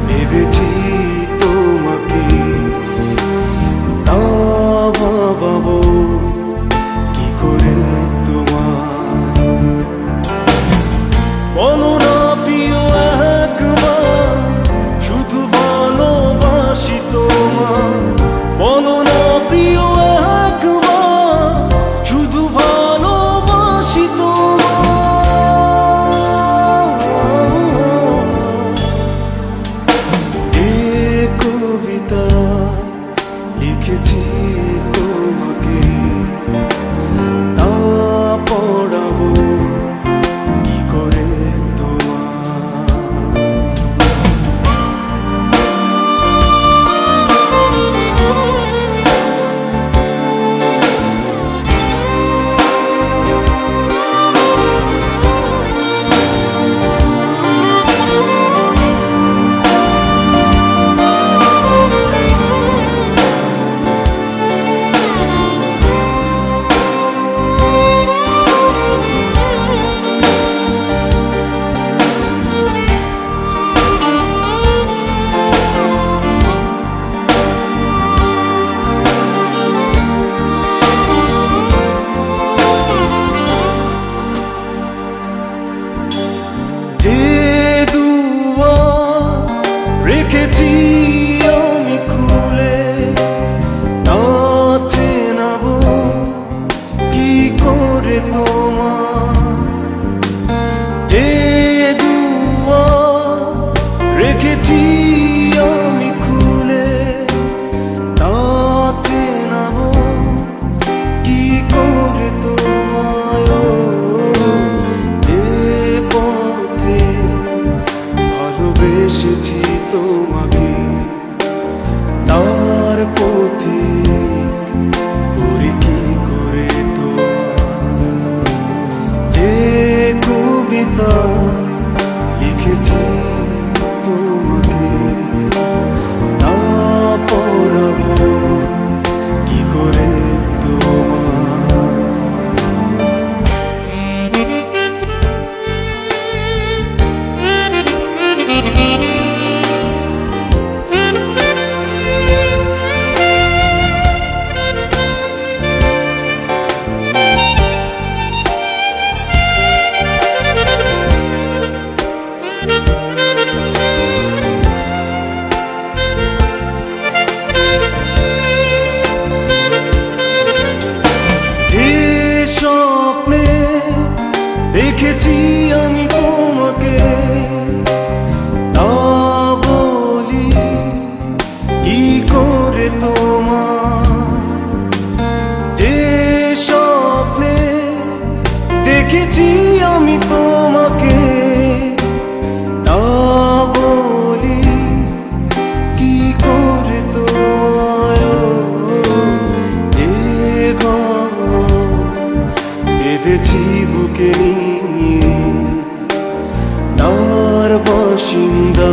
ভেবেছি তোমাকে, তা ভাবাবো কি করে তোমায়। বলো না প্রিয় একবার, শুধু ভালোবাসি তোমায়। বলো না প্রিয় একবার, শুধু ভালোবাসি তোমায়। এই কবিতা লিখেছি তোমাকে, তা পড়াবো কি করে তোমায়। যে দুয়ার রেখেছি আমি খুলে, তা চেনাবো কি করে তোমায়। যে দুয়ার রেখেছি আমি খুলে, তা চেনাবো কি করে তোমায়। যে পথে ভালোবেসেছি তোমাকে, তার পথিক করি কি করে তোমায়। যে কবিতা লিখেছি তোমাকে, তা পড়াবো কি করে তোমায়। স্বপ্নে দেখেছি আমি তোমাকে, তা বলি কি করে তোমায়। যে স্বপ্নে দেখেছি আমি তোমাকে, তা বলি কি করে তোমায়। যে বেঁধেছি বুকে নিয়ে, তার বাসিন্দা